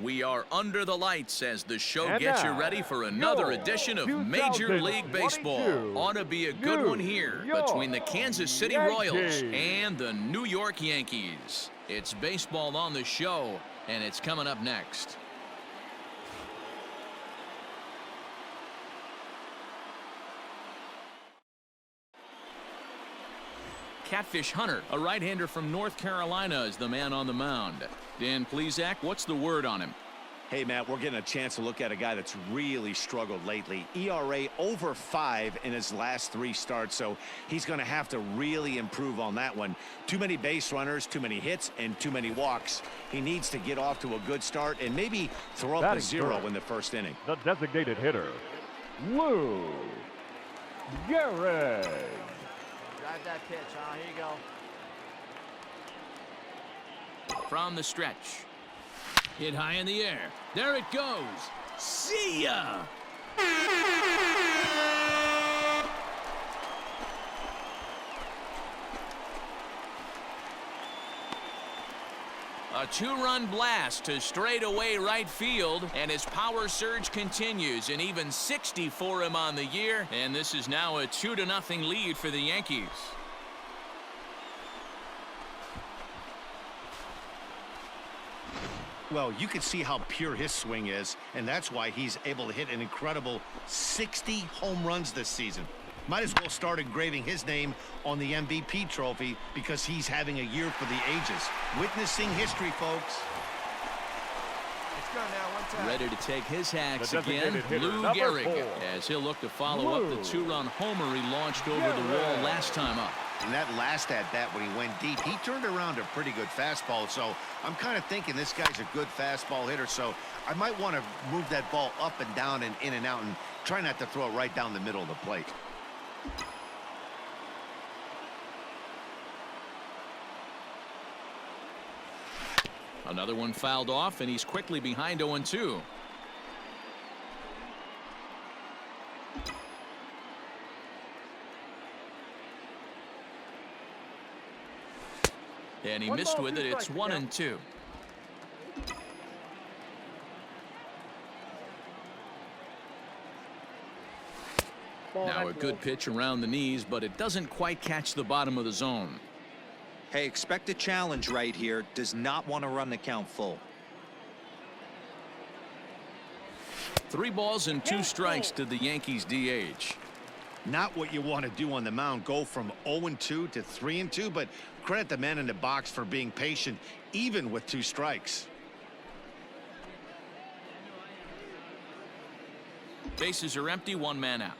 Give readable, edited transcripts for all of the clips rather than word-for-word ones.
We are under the lights as the show And gets you now, ready for another your edition of Major League Baseball. Ought to be a good one here between the Kansas City Royals and the New York Yankees. It's baseball on the show, and it's coming up next. Catfish Hunter, a right-hander from North Carolina, is the man on the mound. Dan Plesac, what's the word on him? Hey, Matt, we're getting a chance to look at a guy that's really struggled lately. ERA over 5 in his last 3 starts, so he's going to have to really improve on that one. Too many base runners, too many hits, and too many walks. He needs to get off to a good start and maybe throw up a 0 in the first inning. The designated hitter, Lou Gehrig. Drive that pitch, huh? Here you go. From the stretch. Hit high in the air. There it goes. See ya! A 2-run blast to straightaway right field, and his power surge continues, and even 60 for him on the year, and this is now a 2-0 lead for the Yankees. Well, you can see how pure his swing is, and that's why he's able to hit an incredible 60 home runs this season. Might as well start engraving his name on the MVP trophy because he's having a year for the ages. Witnessing history, folks. Let's go now, one time. Ready to take his hacks again, hitter, Lou Gehrig, as he'll look to follow up the 2-run homer he launched over the wall last time up. And that last at-bat when he went deep, he turned around a pretty good fastball. So I'm kind of thinking this guy's a good fastball hitter. So I might want to move that ball up and down and in and out and try not to throw it right down the middle of the plate. Another one fouled off, and he's quickly behind 0-2. And he missed with it. It's 1-2. Now a good pitch around the knees, but it doesn't quite catch the bottom of the zone. Hey, expect a challenge right here. Does not want to run the count full. 3 balls and 2 strikes to the Yankees DH. Not what you want to do on the mound. Go from 0-2 to 3-2, but credit the man in the box for being patient, even with 2 strikes. Bases are empty, 1 man out.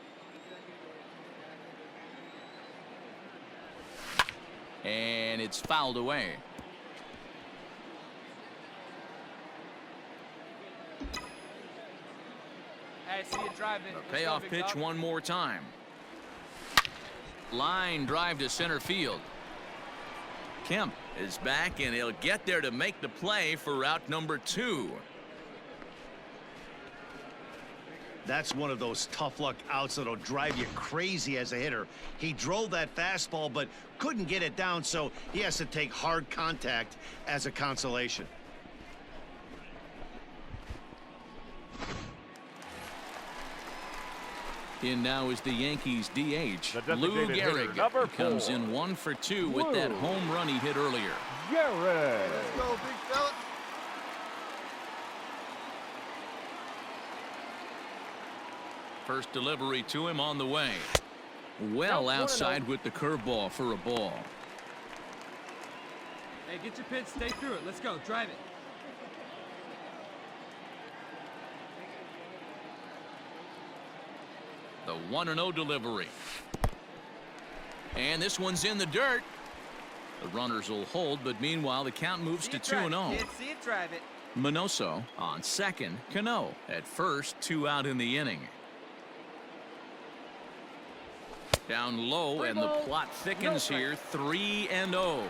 And it's fouled away. Hey, see you driving. A payoff pitch one more time. Line drive to center field. Kemp is back, and he'll get there to make the play for route number 2. That's one of those tough luck outs that'll drive you crazy as a hitter. He drove that fastball but couldn't get it down, so he has to take hard contact as a consolation. In now is the Yankees DH, Lou Gehrig. Number 4. Comes in 1 for 2 with that home run he hit earlier. Gehrig. Let's go, big fella. First delivery to him on the way. Well outside with the curveball for a ball. Hey, get your pitch, stay through it. Let's go, drive it. The 1-0 delivery. And this one's in the dirt. The runners will hold, but meanwhile the count moves to 2-0. See it, drive it. Minoso on second, Cano at first, 2 out in the inning. Down low, and the plot thickens here, 3-0.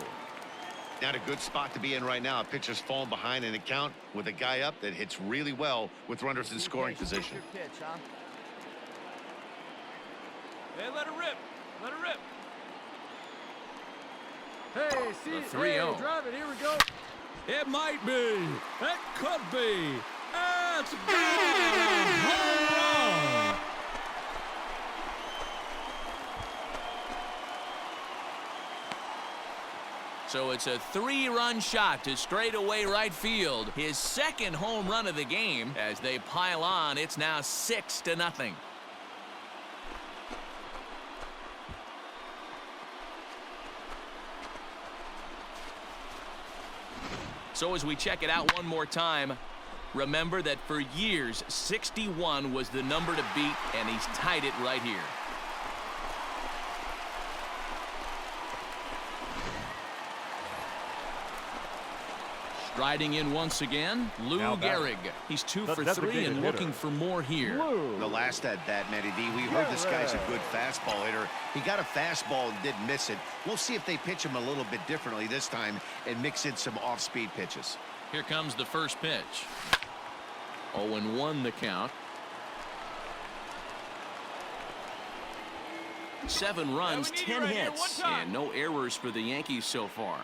Not a good spot to be in right now. A pitcher's falling behind in the count with a guy up that hits really well with runners in scoring position. Pitch, huh? Hey, let it rip. Let it rip. Hey, see The it. 3-0. Hey, drive it. Here we go. It might be. It could be. It's gone! Home run! So it's a 3-run shot to straightaway right field. His second home run of the game. As they pile on, it's now 6-0. So as we check it out one more time, remember that for years, 61 was the number to beat, and he's tied it right here. Striding in once again, Lou Gehrig. He's 2 for 3 and looking for more here. The last at that, Matty D, we heard this guy's a good fastball hitter. He got a fastball and did miss it. We'll see if they pitch him a little bit differently this time and mix in some off-speed pitches. Here comes the first pitch. 0-1 the count. 7 runs, 10 hits, and no errors for the Yankees so far.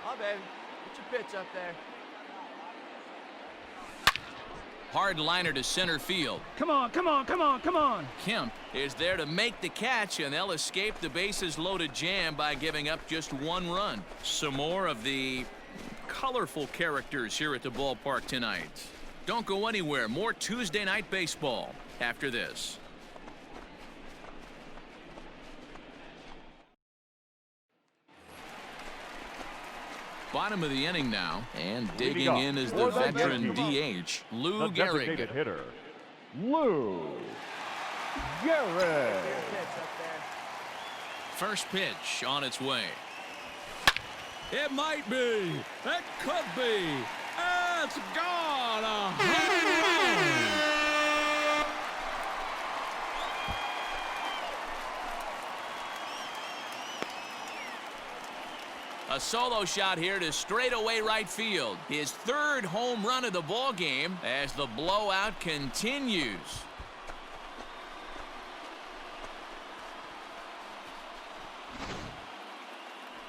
Oh, baby. Put your pitch up there. Hard liner to center field. Come on, come on, come on, come on. Kemp is there to make the catch, and they'll escape the bases loaded jam by giving up just 1 run. Some more of the colorful characters here at the ballpark tonight. Don't go anywhere. More Tuesday night baseball after this. Bottom of the inning now, and digging in is the veteran DH, Lou Gehrig. Hitter, Lou Gehrig. First pitch on its way. It might be. It could be. It's gone. A home run. A solo shot here to straightaway right field. His 3rd home run of the ball game as the blowout continues.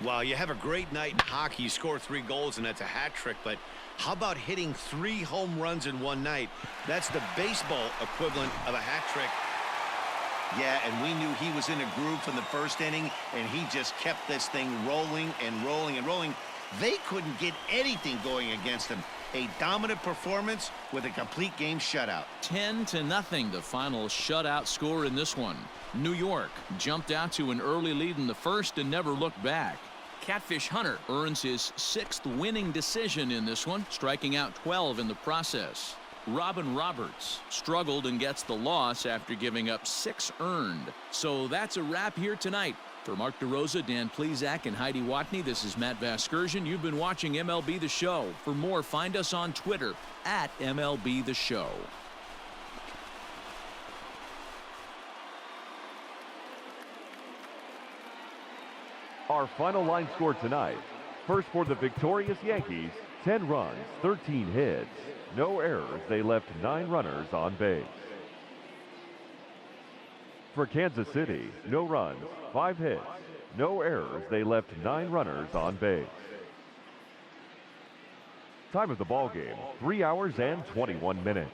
Well, you have a great night in hockey. You score 3 goals, and that's a hat trick. But how about hitting 3 home runs in one night? That's the baseball equivalent of a hat trick. Yeah, and we knew he was in a groove from the first inning, and he just kept this thing rolling and rolling and rolling. They couldn't get anything going against him. A dominant performance with a complete game shutout. 10-0, the final shutout score in this one. New York jumped out to an early lead in the first and never looked back. Catfish Hunter earns his 6th winning decision in this one, striking out 12 in the process. Robin Roberts struggled and gets the loss after giving up 6 earned. So that's a wrap here tonight. For Mark DeRosa, Dan Plesac, and Heidi Watney, this is Matt Vasgersian. You've been watching MLB The Show. For more, find us on Twitter at MLB The Show. Our final line score tonight. First for the victorious Yankees, 10 runs, 13 hits. No errors. They left 9 runners on base. For Kansas City, no runs, 5 hits. No errors. They left 9 runners on base. Time of the ball game, 3 hours and 21 minutes.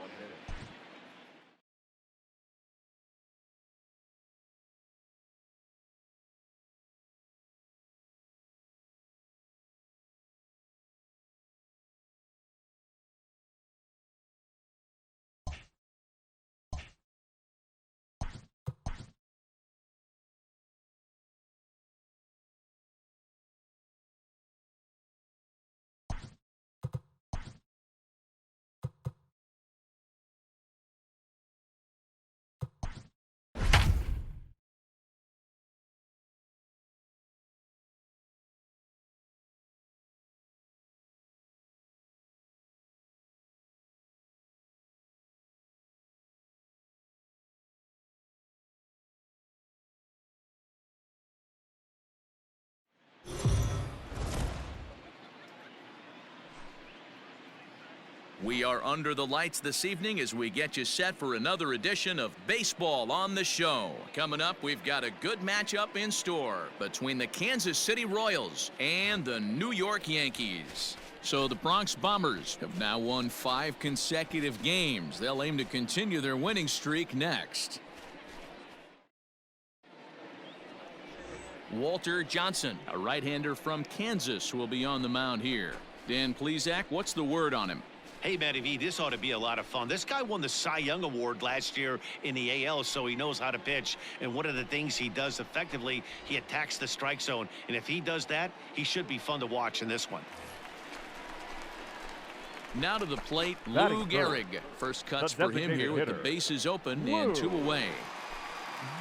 We are under the lights this evening as we get you set for another edition of Baseball on the Show. Coming up, we've got a good matchup in store between the Kansas City Royals and the New York Yankees. So the Bronx Bombers have now won 5 consecutive games. They'll aim to continue their winning streak next. Walter Johnson, a right-hander from Kansas, will be on the mound here. Dan Plesac, what's the word on him? Hey, Matty V, this ought to be a lot of fun. This guy won the Cy Young Award last year in the AL, so he knows how to pitch. And one of the things he does effectively, he attacks the strike zone. And if he does that, he should be fun to watch in this one. Now to the plate, Lou Gehrig. First cuts for him here with the bases open and 2 away.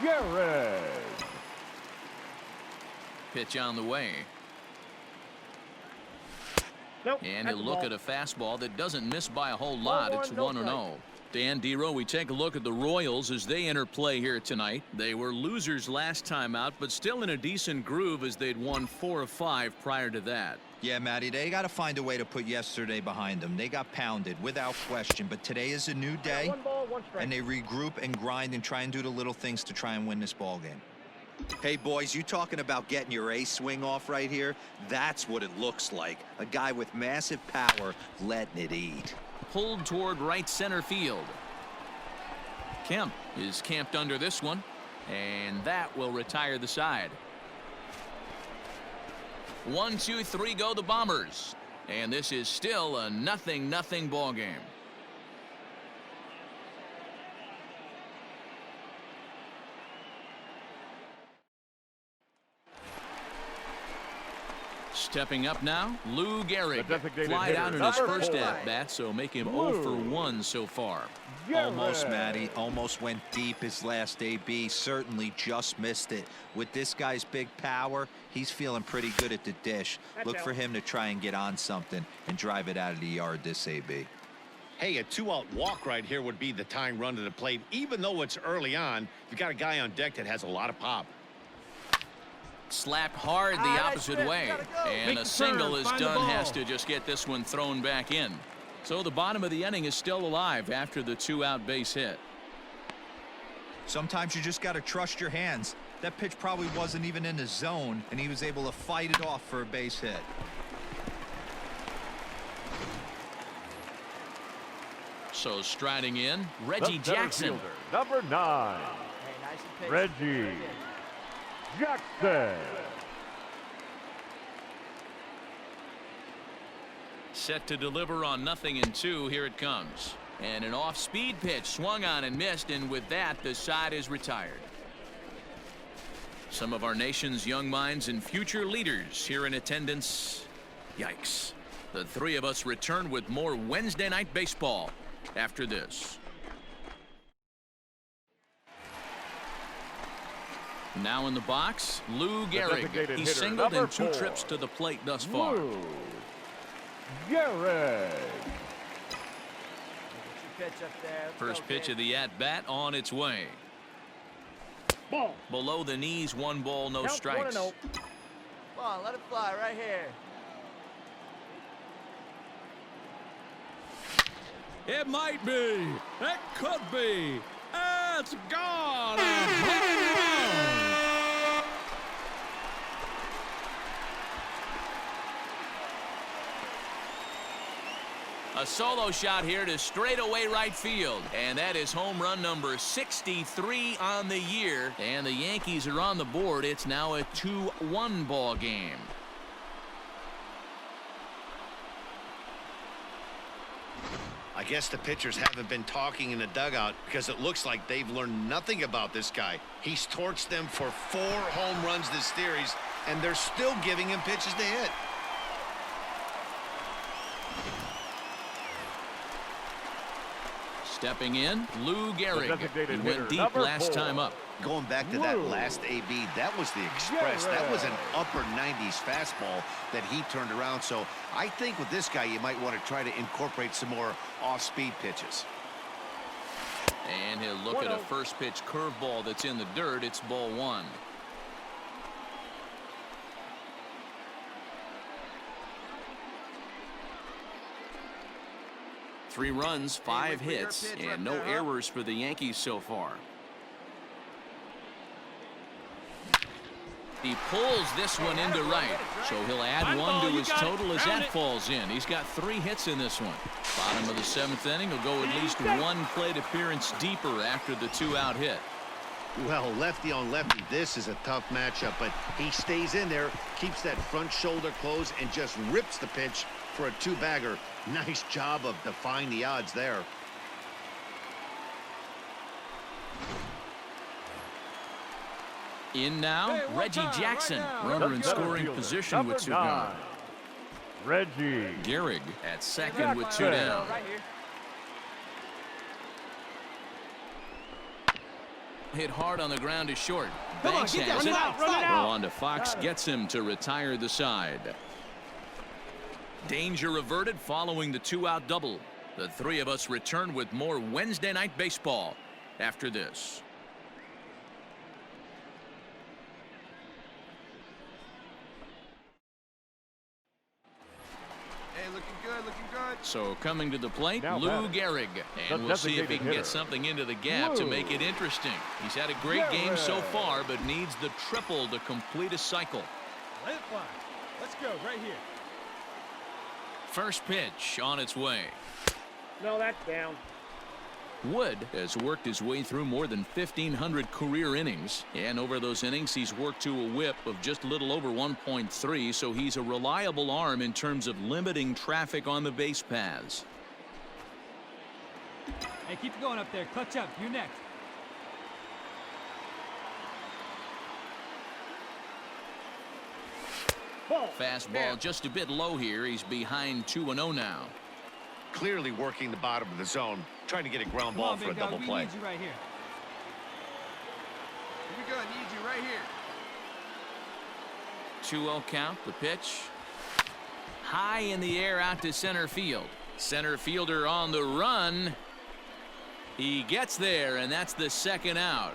Gehrig. Pitch on the way. Nope. And he'll look at a fastball that doesn't miss by a whole lot. It's 1-0. Dan Dero, we take a look at the Royals as they enter play here tonight. They were losers last time out, but still in a decent groove as they'd won 4 of 5 prior to that. Yeah, Matty, they got to find a way to put yesterday behind them. They got pounded without question, but today is a new day. 1 ball, 1 strike. And they regroup and grind and try and do the little things to try and win this ball game. Hey, boys, you talking about getting your ace swing off right here? That's what it looks like. A guy with massive power letting it eat. Pulled toward right center field. Kemp is camped under this one, and that will retire the side. 1, 2, 3 go the Bombers, and this is still a 0-0 ball game. Stepping up now, Lou Gehrig. Flied out in his first at-bat, so make him 0 for 1 so far. Almost, Matty. Almost went deep his last AB. Certainly just missed it. With this guy's big power, he's feeling pretty good at the dish. Look for him to try and get on something and drive it out of the yard this AB. Hey, a 2-out walk right here would be the tying run to the plate. Even though it's early on, you've got a guy on deck that has a lot of pop. Slapped hard the opposite way, and a single is done. Has to just get this one thrown back in. So the bottom of the inning is still alive after the 2-out base hit. Sometimes you just got to trust your hands. That pitch probably wasn't even in the zone, and he was able to fight it off for a base hit. So striding in, Reggie Jackson. Number 9, Hey, nice and Reggie Jackson. Set to deliver on 0-2. Here it comes. And an off-speed pitch swung on and missed, and with that, the side is retired. Some of our nation's young minds and future leaders here in attendance. Yikes. The 3 of us return with more Wednesday Night Baseball after this. Now in the box, Lou Gehrig. He singled in 2 trips to the plate thus far. Lou Gehrig. First pitch of the at-bat on its way. Ball. Below the knees, 1 ball, no strikes. Come on, let it fly right here. It might be. It could be. It's gone. A solo shot here to straightaway right field, and that is home run number 63 on the year, and the Yankees are on the board. It's now a 2-1 ball game. I guess the pitchers haven't been talking in the dugout because it looks like they've learned nothing about this guy. He's torched them for 4 home runs this series, and they're still giving him pitches to hit. Stepping in, Lou Gehrig. He went deep last time up. Going back to that last AB, that was the express. That was an upper 90s fastball that he turned around. So I think with this guy, you might want to try to incorporate some more off-speed pitches. And he'll look at a first pitch curveball that's in the dirt. It's ball 1. Three runs, 5 hits, and no errors for the Yankees so far. He pulls this one into right, so he'll add one to his total as that falls in. He's got 3 hits in this one. Bottom of the 7th inning, he'll go at least 1 plate appearance deeper after the 2-out hit. Well, lefty on lefty, this is a tough matchup, but he stays in there, keeps that front shoulder closed, and just rips the pitch for a 2-bagger. Nice job of defying the odds there. In now, Reggie Jackson, runner in scoring position with 2 gone. Reggie Gehrig at second with 2 down. Right here. Hit hard on the ground to short. Banks has it. Well, on to Fox, gets him to retire the side. Danger averted following the 2-out double. The 3 of us return with more Wednesday Night Baseball after this. Looking good. So coming to the plate, Now Lou batting. Gehrig. And The we'll see if he designated can get hitter. something into the gap to Lou make it interesting. He's had a great game so far, but needs the triple to complete a cycle. Let it fly. Let's go right here. First pitch on its way. No, that's down. Wood has worked his way through more than 1,500 career innings, and over those innings he's worked to a whip of just a little over 1.3, so he's a reliable arm in terms of limiting traffic on the base paths. Hey, keep it going up there. Clutch up. You're next. Ball. Fastball just a bit low here. He's behind 2-0 now. Clearly working the bottom of the zone, trying to get a ground Come ball on, for a big dog. double We play. need you right here. Here we go. Need you right here. 2-0 count. The pitch. High in the air out to center field. Center fielder on the run. He gets there, and that's the 2nd out.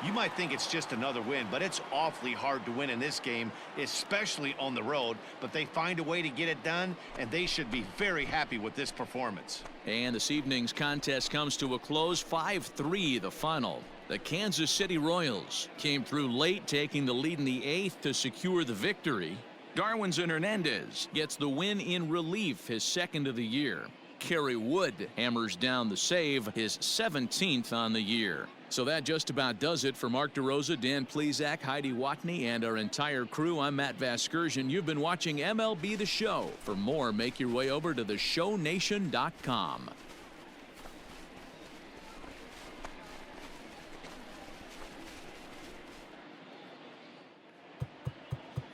You might think it's just another win, but it's awfully hard to win in this game, especially on the road. But they find a way to get it done, and they should be very happy with this performance. And this evening's contest comes to a close. 5-3 the final. The Kansas City Royals came through late, taking the lead in the 8th to secure the victory. Darwinzon Hernandez gets the win in relief, his 2nd of the year. Kerry Wood hammers down the save, his 17th on the year. So that just about does it for Mark DeRosa, Dan Plesac, Heidi Watney, and our entire crew. I'm Matt Vasgersian. You've been watching MLB The Show. For more, make your way over to theshownation.com.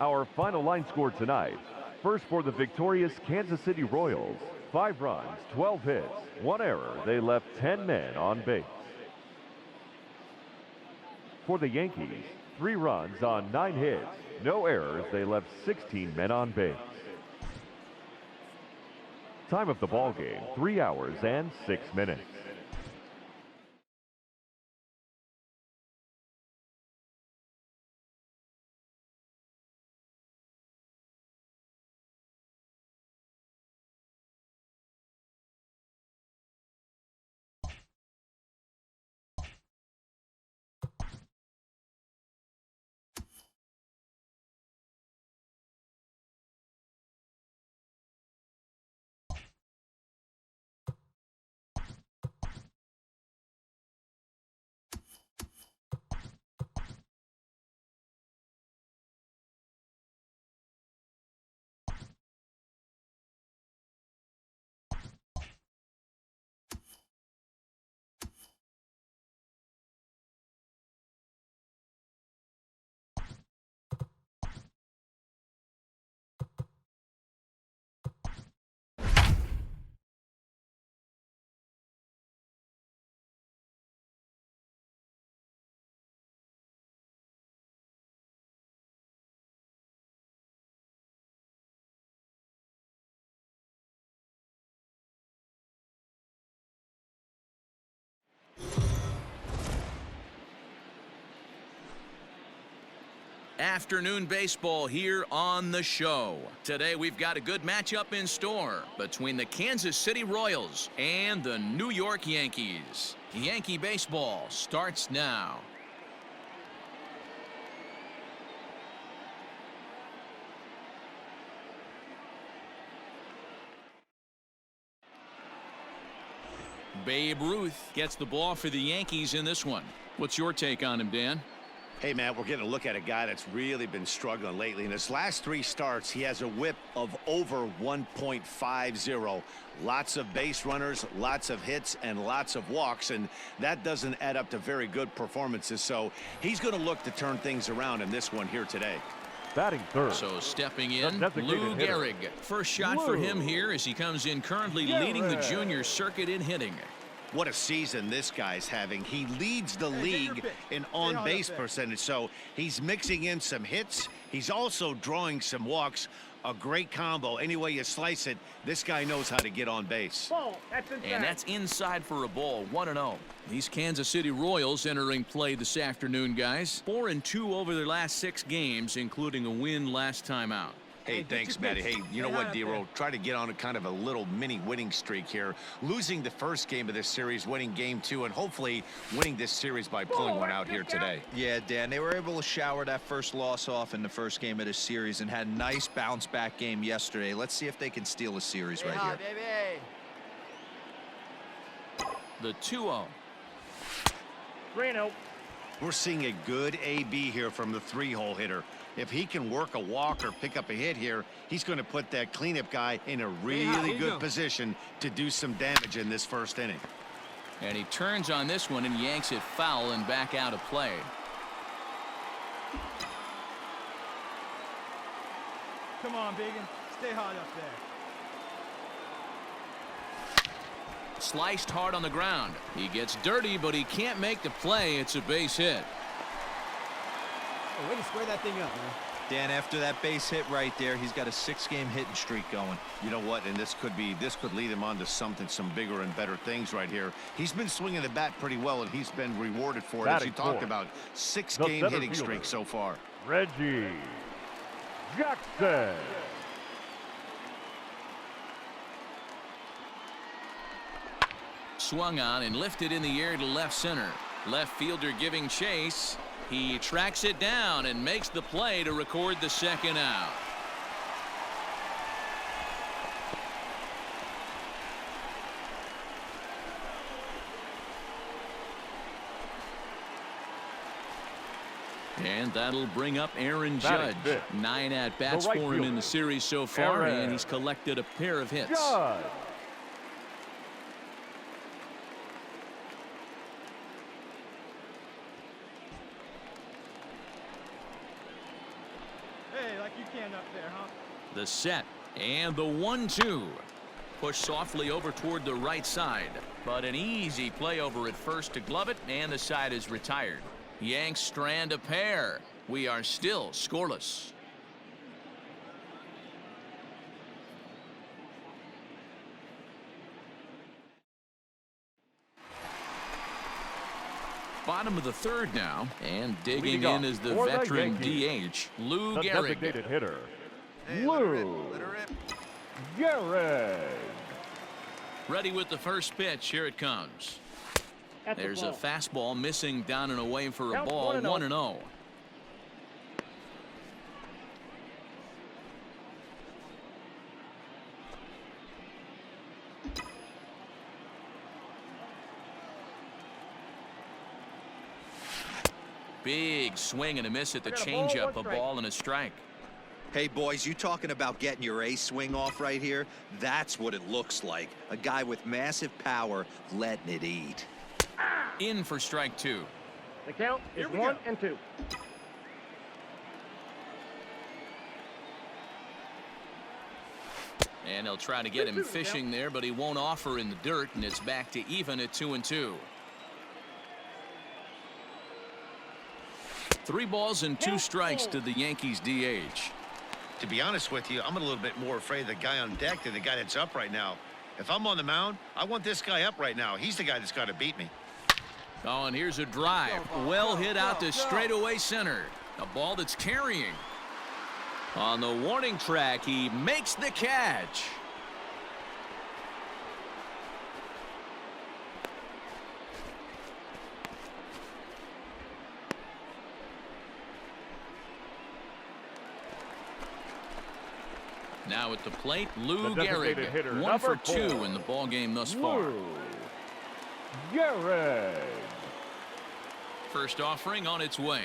Our final line score tonight. First for the victorious Kansas City Royals. 5 runs, 12 hits, 1 error. They left 10 men on base. For the Yankees, 3 runs on 9 hits, no errors. They left 16 men on base. Time of the ball game, 3 hours and 6 minutes. Afternoon baseball here on the show. Today we've got a good matchup in store between the Kansas City Royals and the New York Yankees. Yankee baseball starts now. Babe Ruth gets the ball for the Yankees in this one. What's your take on him, Dan? Hey, Matt, we're getting a look at a guy that's really been struggling lately. In his last 3 starts, he has a whip of over 1.50. Lots of base runners, lots of hits, and lots of walks, and that doesn't add up to very good performances. So he's going to look to turn things around in this one here today. Batting third. So stepping in, Lou Gehrig. First shot for him here as he comes in currently leading the junior circuit in hitting. What a season this guy's having. He leads the league in on-base percentage, so he's mixing in some hits. He's also drawing some walks. A great combo. Any way you slice it, this guy knows how to get on base. Ball. That's inside. And that's inside for a ball, 1-0. These Kansas City Royals entering play this afternoon, guys. 4-2 over their last 6 games, including a win last time out. Hey, thanks, Matty. Hey, you know what, D-Roll? Try to get on a kind of a little mini winning streak here. Losing the first game of this series, winning game 2, and hopefully winning this series by pulling one out here today. Yeah, Dan, they were able to shower that first loss off in the first game of this series and had a nice bounce back game yesterday. Let's see if they can steal a series right here. The 2-0. 3-0. We're seeing a good AB here from the 3-hole hitter. If he can work a walk or pick up a hit here, he's going to put that cleanup guy in a really good position to do some damage in this first inning. And he turns on this one and yanks it foul and back out of play. Come on, Biggin. Stay hot up there. Sliced hard on the ground. He gets dirty, but he can't make the play. It's a base hit. Oh, way to square that thing up, man. Dan, after that base hit right there, he's got a 6-game hitting streak going. You know what? And this could lead him on to some bigger and better things right here. He's been swinging the bat pretty well, and he's been rewarded for it, as you talked about. 6-game hitting streak so far. Reggie Jackson. Swung on and lifted in the air to left center. Left fielder giving chase. He tracks it down and makes the play to record the second out. And that'll bring up Aaron Judge. 9 at-bats for him in the series so far, and he's collected a pair of hits. Judge. Up there, huh? The set and the 1-2. Push softly over toward the right side, but an easy play over at first to glove it, and the side is retired. Yanks strand a pair. We are still scoreless. Bottom of the third now, and digging in is the veteran DH, Lou Gehrig. Designated hitter, Hey, Lou let her rip. Gehrig. Ready with the first pitch. Here it comes. There's a fastball missing down and away for a ball. 1-0. Big swing and a miss at the changeup. A ball and a strike. Hey, boys, you talking about getting your ace swing off right here? That's what it looks like. A guy with massive power letting it eat. In for strike 2. The count is 1-2. And they'll try to get him fishing there, but he won't offer in the dirt, and it's back to even at 2-2. 3 balls and 2 strikes to the Yankees DH. To be honest with you, I'm a little bit more afraid of the guy on deck than the guy that's up right now. If I'm on the mound, I want this guy up right now. He's the guy that's got to beat me. Oh, and here's a drive. Well hit out to straightaway center. A ball that's carrying. On the warning track, he makes the catch. Now at the plate, Lou Gehrig. 1 for 2 in the ball game thus far. Gehrig. First offering on its way.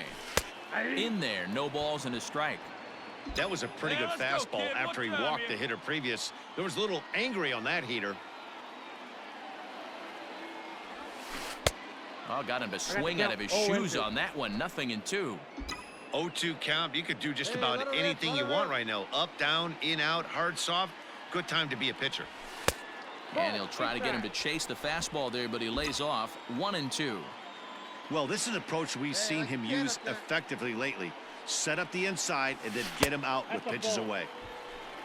In there, no balls and a strike. That was a pretty good fastball after he walked the hitter previous. There was a little angry on that heater. Oh, got him to swing out of his shoes on that one. 0-2. 0-2 count. You could do just about anything you want right now. Up, down, in, out, hard, soft. Good time to be a pitcher. And he'll try to get him to chase the fastball there, but he lays off. 1-2. Well, this is an approach we've seen him use effectively lately. Set up the inside and then get him out with pitches away.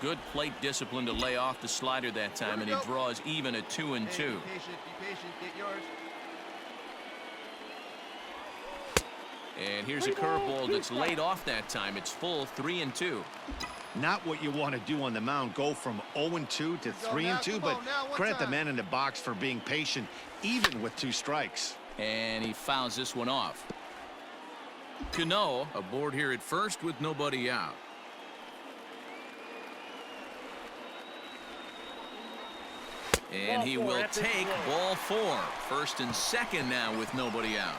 Good plate discipline to lay off the slider that time, and he draws even at 2-2. Be patient, get yours. And here's a curveball that's laid off that time. It's full 3-2. Not what you want to do on the mound. Go from 0-2 to 3-2, but credit the man in the box for being patient, even with 2 strikes. And he fouls this one off. Cano aboard here at first with nobody out. And he will take ball 4. First and second now with nobody out.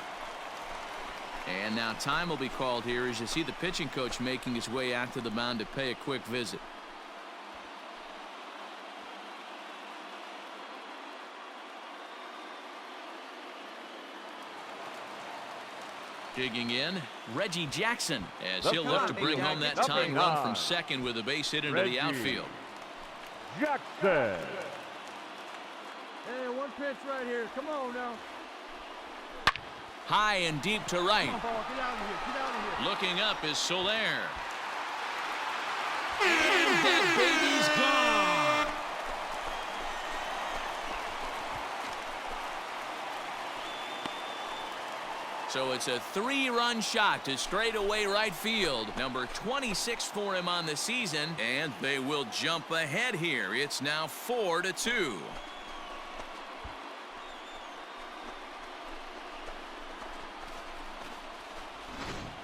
And now time will be called here as you see the pitching coach making his way out to the mound to pay a quick visit. Digging in, Reggie Jackson, as he'll look to bring home that tying run from second with a base hit into the outfield. Jackson. Hey, one pitch right here. Come on now. High and deep to right. Come on, ball. Get out of here. Get out of here. Looking up is Soler. And that baby's gone. So it's a 3-run shot to straightaway right field. Number 26 for him on the season. And they will jump ahead here. It's now 4-2.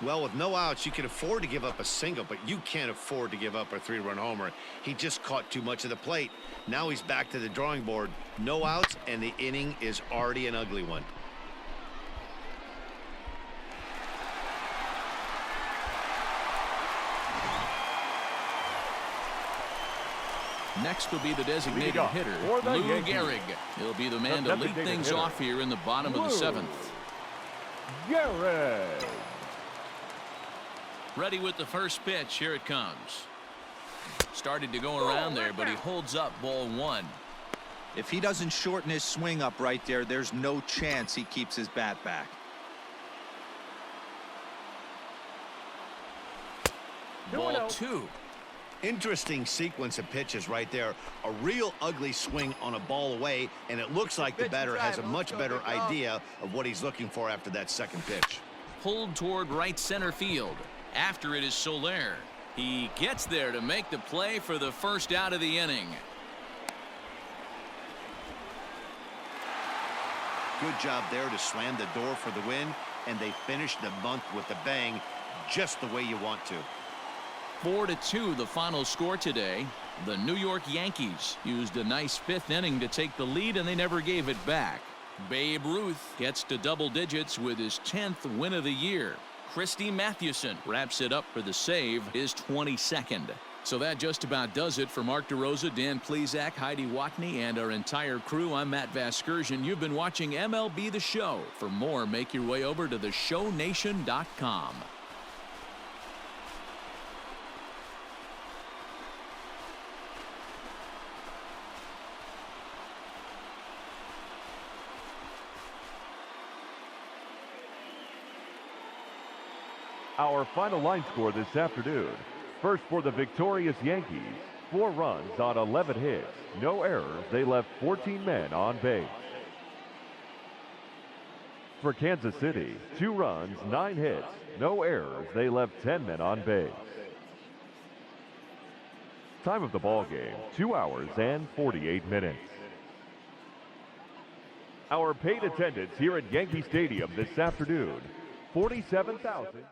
Well, with no outs, you can afford to give up a single, but you can't afford to give up a 3-run homer. He just caught too much of the plate. Now he's back to the drawing board. No outs, and the inning is already an ugly one. Next will be the designated hitter, Lou Gehrig. He'll be the man to lead things off here in the bottom of the 7th. Gehrig. Ready with the first pitch. Here it comes. Started to go around there, but he holds up ball 1. If he doesn't shorten his swing up right there, there's no chance he keeps his bat back. Ball 2. Interesting sequence of pitches right there. A real ugly swing on a ball away, and it looks like the batter has a much better idea of what he's looking for after that second pitch. Pulled toward right center field. After it is Soler. He gets there to make the play for the first out of the inning. Good job there to slam the door for the win, and they finish the month with a bang, just the way you want to. 4-2 the final score today. The New York Yankees used a nice 5th inning to take the lead, and they never gave it back. Babe Ruth gets to double digits with his 10th win of the year. Christy Mathewson wraps it up for the save, his 22nd. So that just about does it for Mark DeRosa, Dan Plesac, Heidi Watney, and our entire crew. I'm Matt Vasgersian. You've been watching MLB The Show. For more, make your way over to theshownation.com. Our final line score this afternoon. First for the victorious Yankees, 4 runs on 11 hits, no errors. They left 14 men on base. For Kansas City, 2 runs, 9 hits, no errors. They left 10 men on base. Time of the ball game, 2 hours and 48 minutes. Our paid attendance here at Yankee Stadium this afternoon, 47,000.